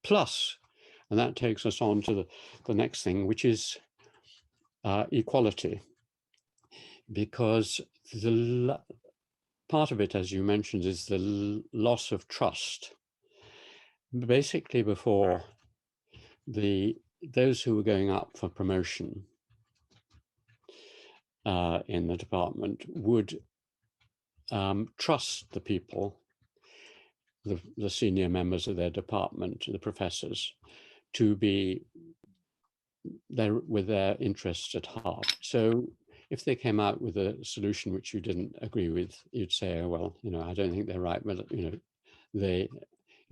plus, and that takes us on to the next thing, which is equality, because part of it, as you mentioned, is the loss of trust. Basically, before, those who were going up for promotion in the department would trust the people, the senior members of their department, the professors, to be there with their interests at heart. So if they came out with a solution which you didn't agree with, you'd say, oh, well, I don't think they're right, but,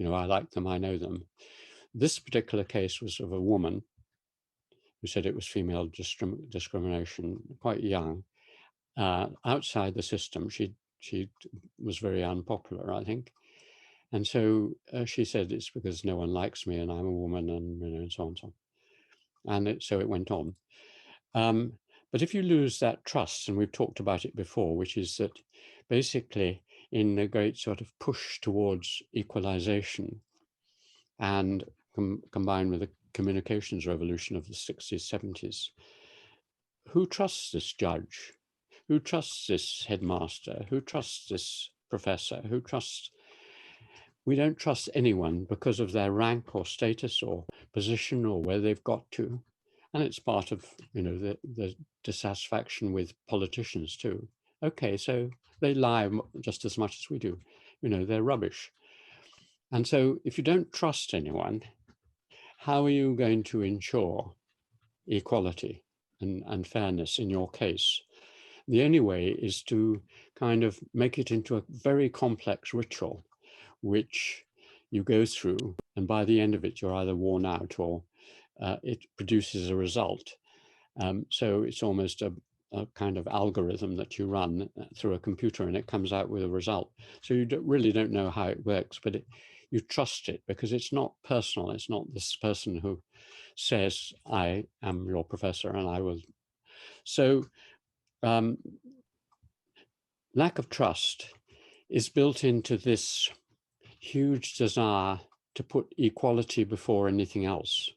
I like them, I know them. This particular case was of a woman who said it was female discrimination, quite young. Outside the system, she was very unpopular, I think. And so she said, it's because no one likes me and I'm a woman, and so on and so on. And so it went on. But if you lose that trust, and we've talked about it before, which is that basically in a great sort of push towards equalization and combined with the communications revolution of the 60s, 70s, who trusts this judge? Who trusts this headmaster? Who trusts this professor? We don't trust anyone because of their rank or status or position or where they've got to. And it's part of, the dissatisfaction with politicians too. Okay, so they lie just as much as we do. They're rubbish. And so if you don't trust anyone, how are you going to ensure equality and fairness in your case? The only way is to kind of make it into a very complex ritual, which you go through, and by the end of it, you're either worn out or it produces a result. So it's almost a kind of algorithm that you run through a computer, and it comes out with a result. So you really don't know how it works, but you trust it because it's not personal. It's not this person who says, I am your professor and I will. So lack of trust is built into this huge desire to put equality before anything else.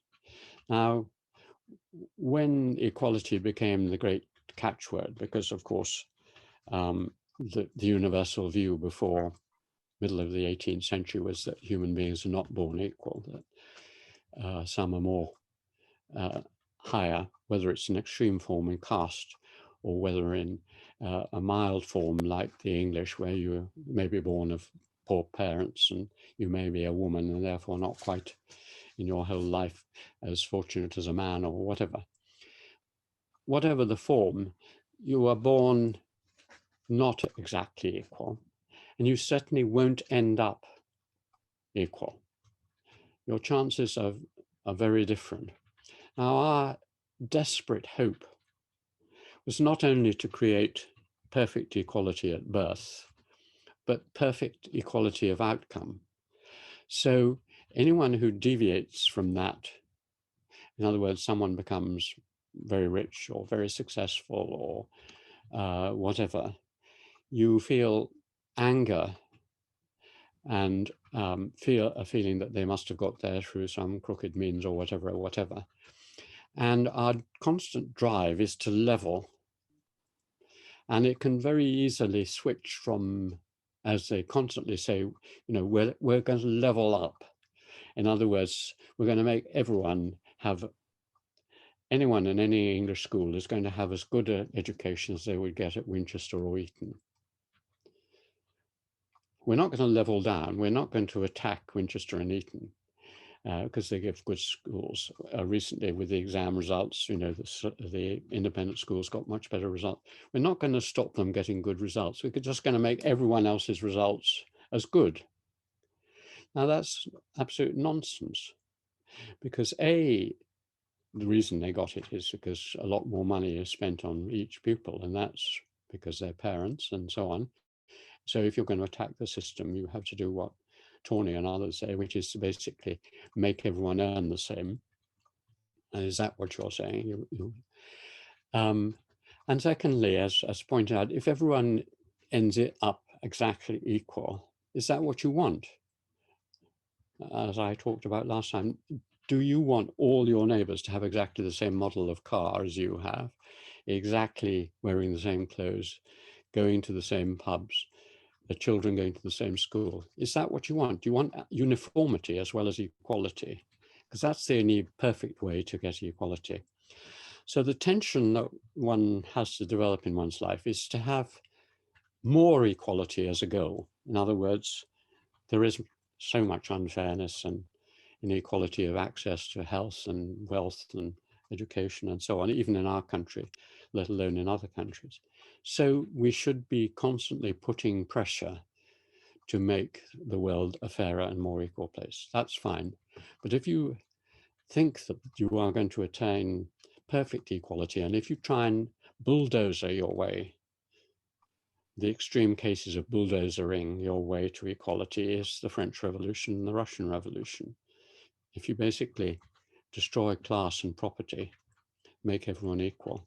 Now, when equality became the great catchword, because of course, the universal view before middle of the 18th century was that human beings are not born equal, that some are more higher, whether it's an extreme form in caste or whether in a mild form like the English, where you may be born of poor parents and you may be a woman and therefore not quite in your whole life as fortunate as a man or whatever. Whatever the form, you are born not exactly equal, and you certainly won't end up equal. Your chances are very different. Now, our desperate hope was not only to create perfect equality at birth, but perfect equality of outcome. So anyone who deviates from that, in other words, someone becomes very rich or very successful or whatever, you feel anger and feel a feeling that they must have got there through some crooked means or whatever. And our constant drive is to level. And it can very easily switch from, as they constantly say, we're going to level up. In other words, we're going to make anyone in any English school is going to have as good an education as they would get at Winchester or Eton. We're not going to level down. We're not going to attack Winchester and Eton because they give good schools. Recently, with the exam results, the independent schools got much better results. We're not going to stop them getting good results. We're just going to make everyone else's results as good. Now, that's absolute nonsense because the reason they got it is because a lot more money is spent on each pupil, and that's because they're parents and so on. So if you're going to attack the system, you have to do what Tawney and others say, which is to basically make everyone earn the same. And is that what you're saying? And secondly, as pointed out, if everyone ends it up exactly equal, is that what you want? as I talked about last time, do you want all your neighbors to have exactly the same model of car as you have, exactly wearing the same clothes, going to the same pubs, the children going to the same school? Is that what you want? Do you want uniformity as well as equality? Because that's the only perfect way to get equality. So the tension that one has to develop in one's life is to have more equality as a goal. In other words, there is so much unfairness and inequality of access to health and wealth and education and so on, even in our country, let alone in other countries. So we should be constantly putting pressure to make the world a fairer and more equal place. That's fine. But if you think that you are going to attain perfect equality, and if you try and bulldozer your way, the extreme cases of bulldozering your way to equality is the French Revolution and the Russian Revolution. If you basically destroy class and property, make everyone equal,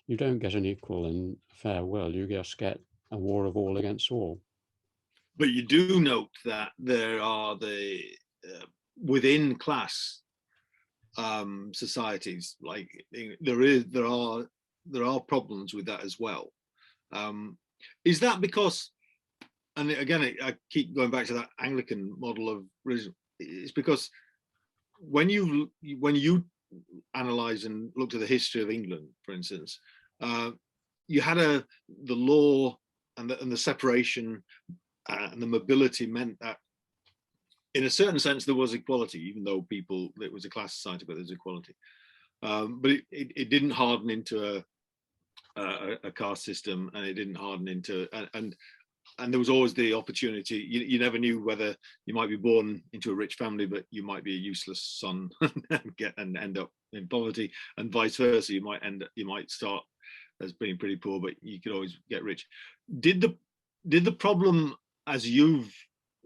you don't get an equal and fair world. You just get a war of all against all. But you do note that there are within class societies, like there are problems with that as well. Is that because, and again, I keep going back to that Anglican model of religion, it's because when you analyze and look to the history of England, for instance, you had the law and the separation and the mobility meant that in a certain sense there was equality, even though it was a class society, but there's equality. But it didn't harden into a caste system, and it didn't harden into and there was always the opportunity. You never knew whether you might be born into a rich family, but you might be a useless son and end up in poverty, and vice versa. You might start as being pretty poor, but you could always get rich. Did the problem, as you've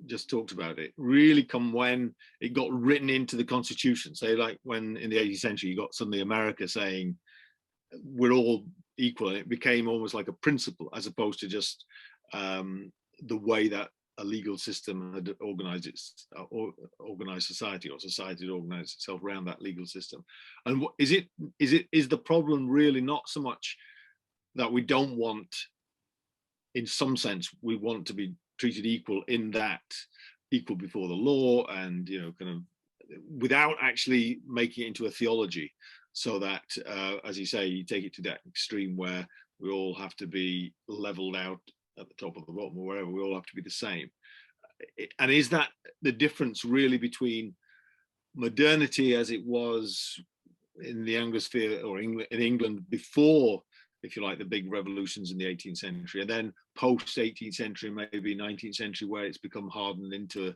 just talked about it, really come when it got written into the Constitution? Say, like when in the 18th century you got suddenly America saying we're all equal, and it became almost like a principle as opposed to just the way that a legal system had organized society, or society had organized itself around that legal system. And is the problem really not so much that we don't want, in some sense, we want to be treated equal, in that equal before the law, and kind of without actually making it into a theology, so that as you say, you take it to that extreme where we all have to be leveled out at the top of the bottom, or wherever, we all have to be the same. And is that the difference really between modernity as it was in the Anglosphere, or in England before, if you like, the big revolutions in the 18th century, and then post 18th century, maybe 19th century, where it's become hardened into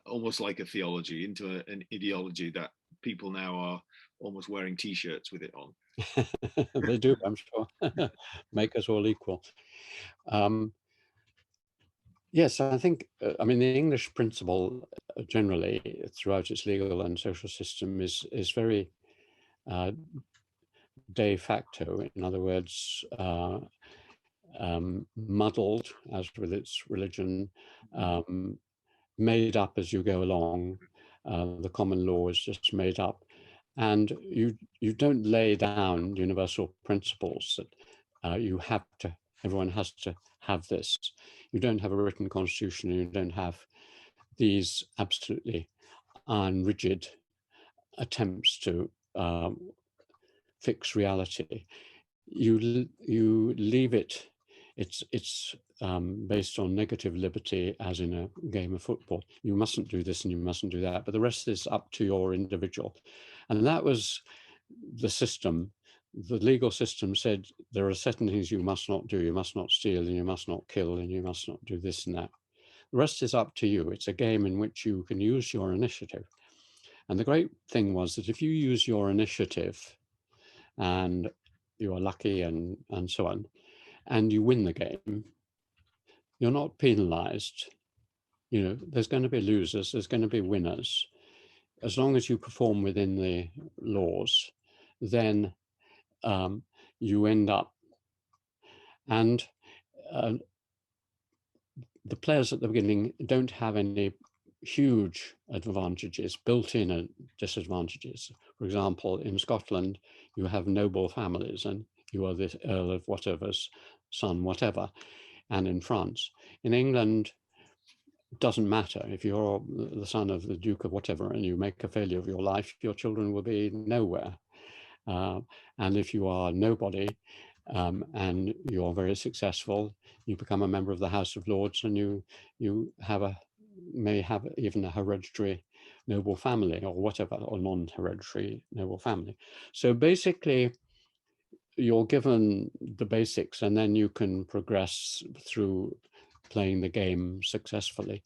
almost like a theology, into an ideology that people now are almost wearing T-shirts with it on? They do, I'm sure. Make us all equal. Yes, I think, I mean, the English principle generally throughout its legal and social system is very de facto. In other words, muddled, as with its religion, made up as you go along. The common law is just made up, and you don't lay down universal principles that everyone has to have this. You don't have a written constitution, and you don't have these absolutely rigid attempts to fix reality. You leave it. It's based on negative liberty, as in a game of football. You mustn't do this and you mustn't do that, but the rest is up to your individual. And that was the system. The legal system said there are certain things you must not do. You must not steal, and you must not kill, and you must not do this and that. The rest is up to you. It's a game in which you can use your initiative. And the great thing was that if you use your initiative and you are lucky and so on, and you win the game, you're not penalized. There's going to be losers, there's going to be winners. As long as you perform within the laws, then you end up, and the players at the beginning don't have any huge advantages, built-in disadvantages. For example, in Scotland, you have noble families and you are the Earl of whatever's son, whatever. And in France, in England, it doesn't matter. If you're the son of the Duke of whatever and you make a failure of your life, your children will be nowhere. And if you are nobody and you're very successful, you become a member of the House of Lords and you may have even a hereditary noble family or whatever, or non-hereditary noble family. So basically, you're given the basics and then you can progress through playing the game successfully.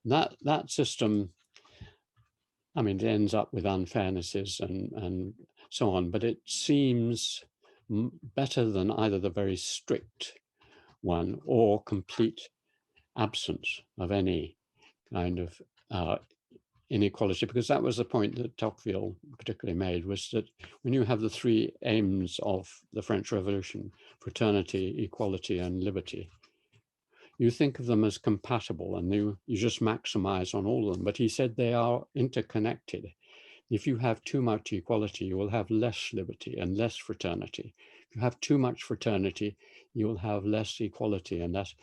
That system, I mean, it ends up with unfairnesses and so on, but it seems better than either the very strict one or complete absence of any kind of inequality, because that was the point that Tocqueville particularly made, was that when you have the three aims of the French Revolution, fraternity, equality, and liberty, you think of them as compatible and you just maximize on all of them. But he said they are interconnected. If you have too much equality, you will have less liberty and less fraternity. If you have too much fraternity, you will have less equality and less.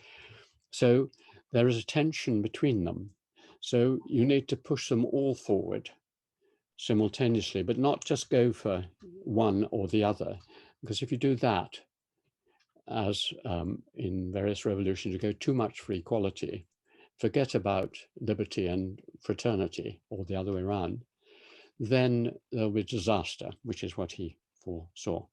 So there is a tension between them. So you need to push them all forward simultaneously, but not just go for one or the other. Because if you do that, as in various revolutions, you go too much for equality, forget about liberty and fraternity, or the other way around, then there'll be disaster, which is what he foresaw.